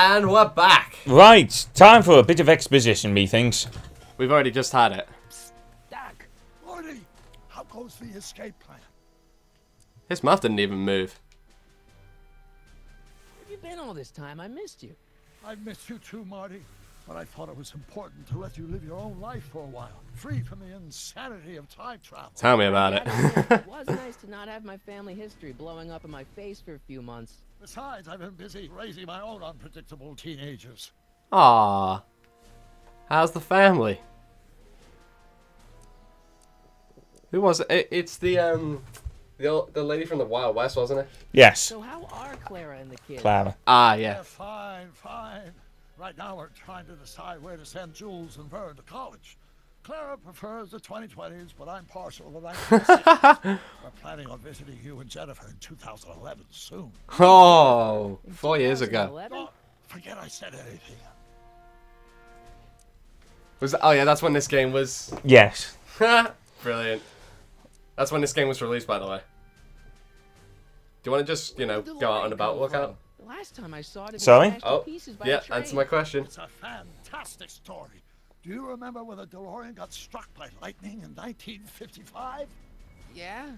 And we're back. Right, time for a bit of exposition, methinks. We've already just had it. Doc. Marty, how goes the escape plan? His mouth didn't even move. Where you been all this time? I missed you. I've missed you too, Marty. But I thought it was important to let you live your own life for a while, free from the insanity of time travel. Tell me about it. It was nice to not have my family history blowing up in my face for a few months. Besides, I've been busy raising my own unpredictable teenagers. Aww. How's the family? Who was it? It's the lady from the Wild West, wasn't it? Yes. So how are Clara and the kids? Clara. Ah, yeah. Yeah, fine. Right now we're trying to decide where to send Jules and Vern to college. Clara prefers the 2020s, but I'm partial to the 1960s. We're planning on visiting you and Jennifer in 2011 soon. Oh, 4 years ago. 2011? Don't forget I said anything. Oh yeah, that's when this game was. Yes. Brilliant. That's when this game was released, by the way. Do you want to just, you know, go out and about lookout? The last time I saw it, it was Sorry? smashed to Oh, pieces by yeah, a train. answer my question. It's a fantastic story. Do you remember when the DeLorean got struck by lightning in 1955? Yeah?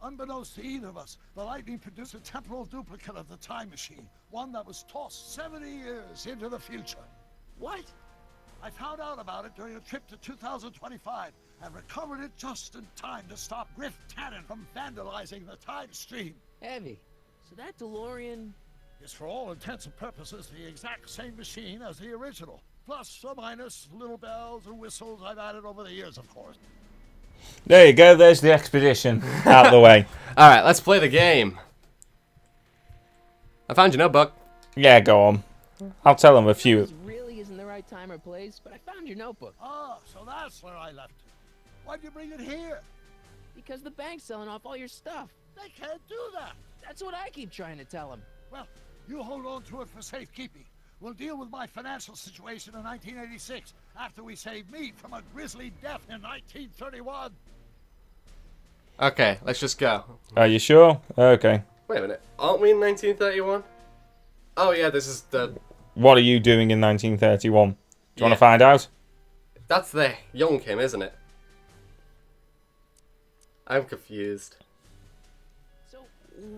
Unbeknownst to either of us, the lightning produced a temporal duplicate of the time machine, one that was tossed 70 years into the future. What? I found out about it during a trip to 2025 and recovered it just in time to stop Griff Tannen from vandalizing the time stream. Heavy. So that DeLorean... It's for all intents and purposes the exact same machine as the original. Plus or minus little bells and whistles I've added over the years, of course. There you go, there's the expedition out of the way. Alright, let's play the game. I found your notebook. Yeah, go on. I'll tell them a few. This really isn't the right time or place, but I found your notebook. Ah, so that's where I left it. Why'd you bring it here? Because the bank's selling off all your stuff. They can't do that. That's what I keep trying to tell them. Well, you hold on to it for safekeeping. We'll deal with my financial situation in 1986 after we save me from a grisly death in 1931. Okay, let's just go. Are you sure? Okay. Wait a minute. Aren't we in 1931? Oh yeah, this is the... What are you doing in 1931? Do you want Yeah. to find out? That's the young Kim, isn't it? I'm confused. So,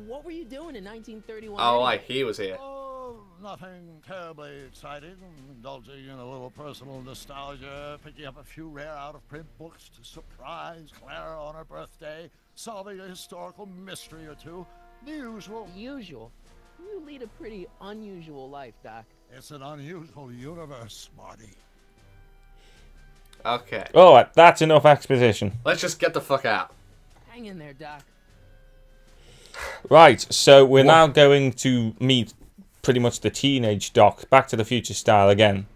what were you doing in 1931? Oh, anyway? he was here. Oh, nothing terribly exciting. Indulging in a little personal nostalgia, picking up a few rare out-of-print books to surprise Clara on her birthday, solving a historical mystery or two. The usual. Usual. You lead a pretty unusual life, Doc. It's an unusual universe, Marty. Okay. Alright, that's enough exposition. Let's just get the fuck out. Hang in there, Doc. Right, so we're now going to meet pretty much the teenage Doc, Back to the Future style again.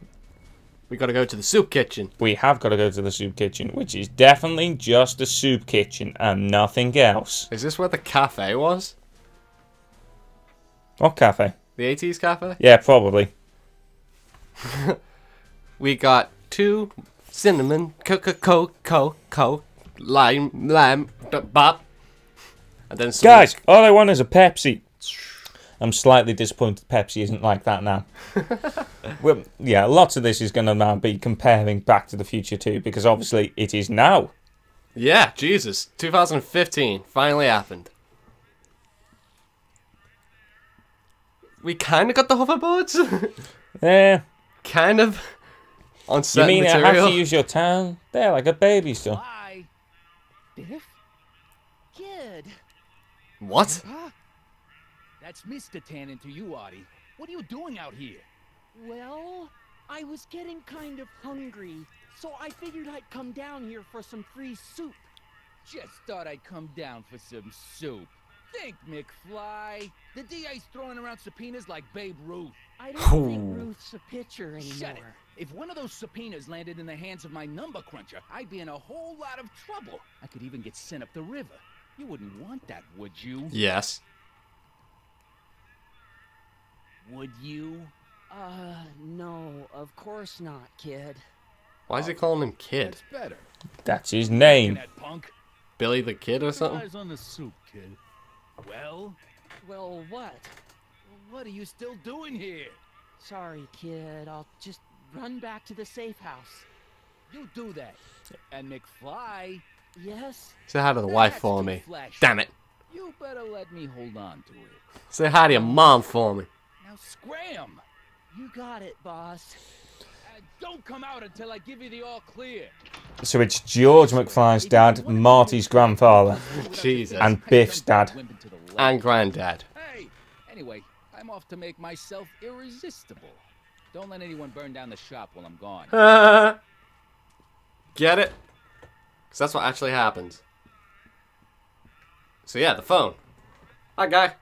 We gotta go to the soup kitchen. We have got to go to the soup kitchen, which is definitely just a soup kitchen and nothing else. Is this where the cafe was? What cafe? The 80s cafe? Yeah, probably. We got 2 cinnamon, lime, bop. And then some... Guys, all I want is a Pepsi. I'm slightly disappointed Pepsi isn't like that now. Well, yeah, lots of this is going to now be comparing Back to the Future 2, because obviously it is now. Yeah, Jesus. 2015. Finally happened. We kind of got the hoverboards. Yeah. Kind of. On You certain mean material. I have to use your town? They're like a baby still. Bye. Biff? Kid. What? Huh? That's Mr. Tannen to you, Artie. What are you doing out here? Well, I was getting kind of hungry, so I figured I'd come down here for some free soup. Just thought I'd come down for some soup. Think, McFly. The DA's throwing around subpoenas like Babe Ruth. I don't think Ruth's a pitcher anymore. Shut it. If one of those subpoenas landed in the hands of my number cruncher, I'd be in a whole lot of trouble. I could even get sent up the river. You wouldn't want that, would you? Yes. Would you? No, of course not, kid. Why is he calling him Kid? That's better. That's his name. That punk. Billy the Kid or something? Eyes on the soup, kid. Well, Well, what? what are you still doing here? Sorry, kid. I'll just run back to the safe house. You do that. And McFly, Yes? Say hi to the wife that's for too me. flashy. Damn it. You better let me hold on to it. Say hi to your mom for me. Now scram! You got it, boss. Don't come out until I give you the all clear. So it's George McFly's dad, Marty's grandfather, Jesus. and Biff's dad. And granddad. Hey, anyway, I'm off to make myself irresistible. Don't let anyone burn down the shop while I'm gone. Get it? Because that's what actually happens. So yeah, the phone. Hi, guy.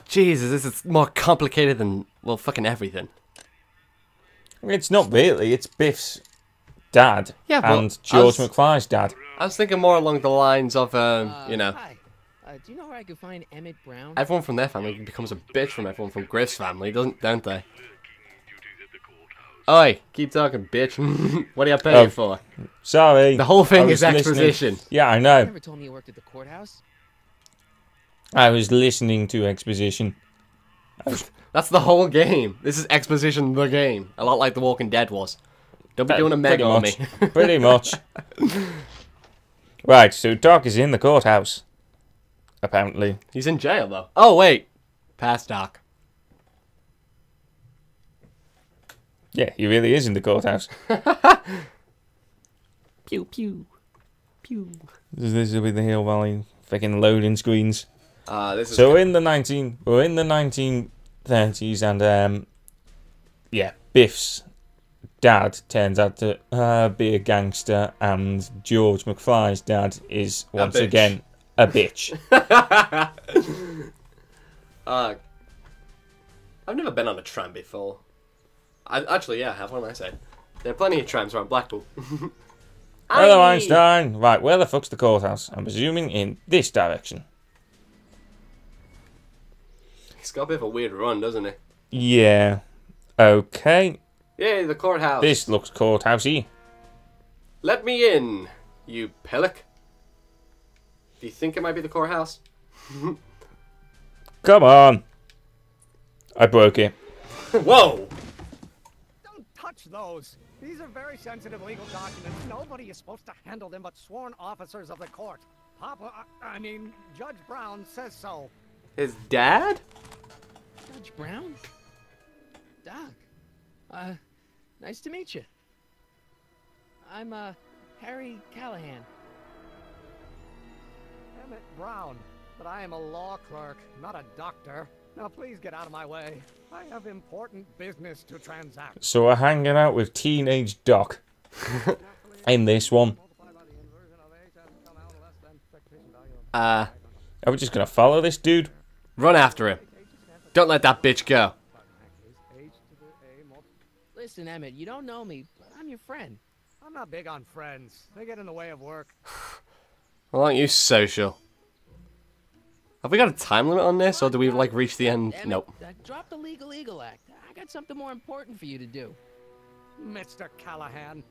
Jesus, this is more complicated than, well, fucking everything. It's not really. It's Biff's dad Yeah, but and George McFly's dad. I was thinking more along the lines of, you know, Hi. Do you know where I could find Emmett Brown? everyone from their family becomes a bitch from everyone from Griff's family, don't they? Oi, keep talking, bitch. What do you pay you for? Sorry. The whole thing I is was listening. exposition. Yeah, I You know. never told me you worked at the courthouse. I was listening to exposition. That's the whole game. This is exposition the game. A lot like The Walking Dead was. Don't be doing a Pretty mega on much. me. Pretty much. Right, so Doc is in the courthouse. Apparently. He's in jail, though. Oh, wait. Past Doc. Yeah, he really is in the courthouse. Pew, pew. Pew. This will be the Hill Valley fucking loading screens. This is So we're in the 1930s, and yeah, Biff's dad turns out to be a gangster, and George McFly's dad is once bitch. again a bitch. I've never been on a tram before. Actually, yeah, I have. What am I saying? There are plenty of trams around Blackpool. Hello, Einstein. Right, where the fuck's the courthouse? I'm presuming in this direction. He's got a bit of a weird run, doesn't he? Yeah. Okay. Yay, the courthouse. This looks courthousey. Let me in, you pillock. Do you think it might be the courthouse? Come on. I broke it. Whoa! Don't touch those. These are very sensitive legal documents. Nobody is supposed to handle them but sworn officers of the court. Papa, I mean, Judge Brown says so. His dad? Judge Brown? Doc. Nice to meet you. I'm, Harry Callahan. Emmett Brown. But I am a law clerk, not a doctor. Now please get out of my way. I have important business to transact. So we're hanging out with teenage Doc. In this one. Are Are we just gonna follow this dude? Run after him. Don't let that bitch go. Listen, Emmett, you don't know me, but I'm your friend. I'm not big on friends. They get in the way of work. Well, aren't you social? Have we got a time limit on this, or do we, like, reach the end? Emmett, Nope. Drop the Legal Eagle Act. I got something more important for you to do. Mr. Callahan,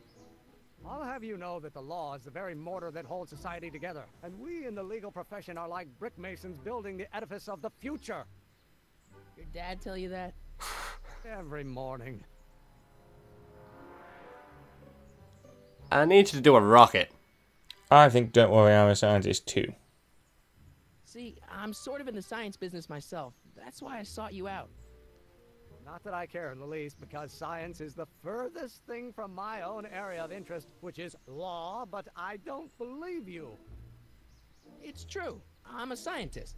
I'll have you know that the law is the very mortar that holds society together. And we in the legal profession are like brick masons building the edifice of the future. Your dad tell you that? Every morning. I need you to do a rocket. I think Don't Worry, I'm a Scientist too. See, I'm sort of in the science business myself. That's why I sought you out. Not that I care in the least, because science is the furthest thing from my own area of interest, which is law, but I don't believe you. It's true. I'm a scientist.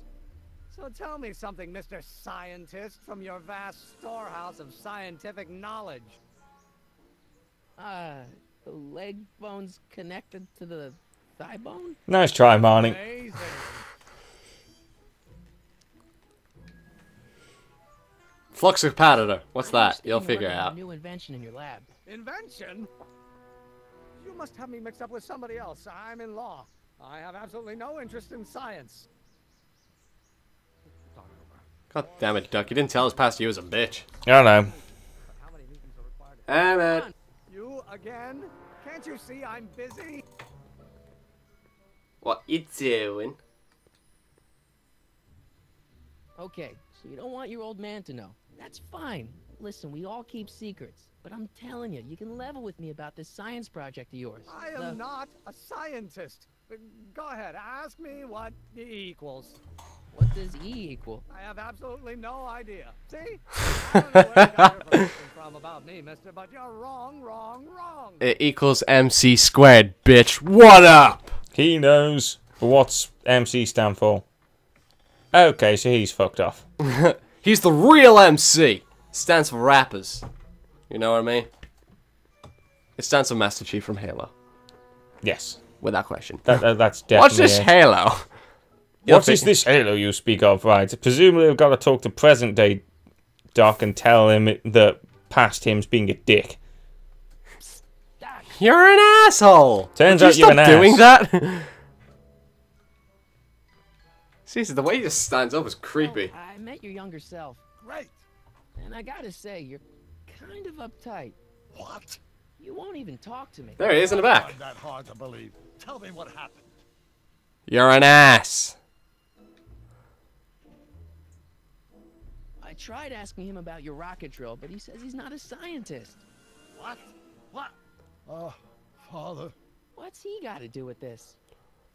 So tell me something, Mr. Scientist, from your vast storehouse of scientific knowledge. The leg bone's connected to the thigh bone? Nice try, Marnie. Amazing. Flux capacitor. What's I that? understand You'll you're figure it working on a out. new invention in your lab. Invention? You must have me mixed up with somebody else. I'm in law. I have absolutely no interest in science. God damn it, Duck. You didn't tell us past you as a bitch. I know. How many meetings are required? Emmett. You again? Can't you see I'm busy? What you doing? Okay, So you don't want your old man to know. That's fine. Listen, we all keep secrets. But I'm telling you, you can level with me about this science project of yours. I am not a scientist. Go ahead, ask me what E equals. What does E equal? I have absolutely no idea. See? I don't know where you got your information from about me, mister, but you're wrong, wrong, wrong. It equals MC squared, bitch. What up? He knows. But what's MC stand for? Okay, so he's fucked off. He's the real MC. Stands for rappers. You know what I mean? It stands for Master Chief from Halo. Yes. Without question. That's definitely What's this it. Halo? What is this Halo you speak of, right? Presumably I've got to talk to present day Doc and tell him that past him's being a dick. You're an asshole. Turns Would out you you're an stop doing ass. that? Seriously, the way he just stands up is creepy. I met your younger self, Great. and I gotta say, you're kind of uptight. What? You won't even talk to me. There he is in the back. Not that hard to believe. Tell me what happened. You're an ass. I tried asking him about your rocket drill, but he says he's not a scientist. What? What? Oh, Father. What's he got to do with this?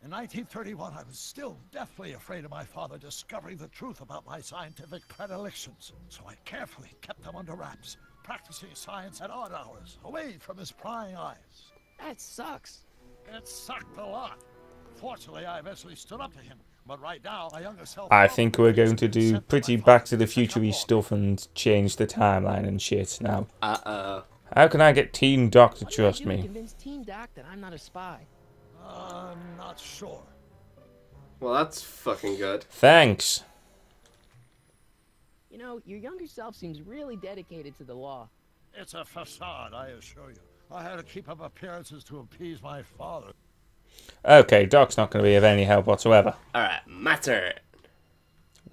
In 1931, I was still deathly afraid of my father discovering the truth about my scientific predilections. So I carefully kept them under wraps, practicing science at odd hours, away from his prying eyes. That sucks. It sucked a lot. Fortunately, I eventually stood up to him. But right now, my younger self... I think we're going to do pretty Back to the Future-y stuff and change the timeline and shit now. Uh-oh. How can I get Teen Doc to What trust do I do to me? convince Team Doc that I'm not a spy? I'm not sure. Well, that's fucking good. Thanks. You know, your younger self seems really dedicated to the law. It's a facade, I assure you. I had to keep up appearances to appease my father. Okay, Doc's not going to be of any help whatsoever. Alright, my turn.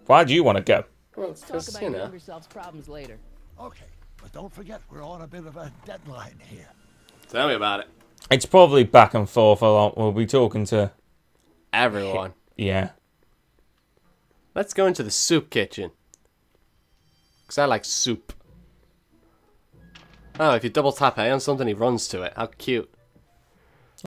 Why do you want to go? Well, Let's talk because, about you your know. younger self's problems later. Okay, but don't forget, we're on a bit of a deadline here. Tell me about it. It's probably back and forth a lot. We'll be talking to... Everyone. Yeah. Let's go into the soup kitchen. Because I like soup. Oh, if you double tap A on something, he runs to it. How cute.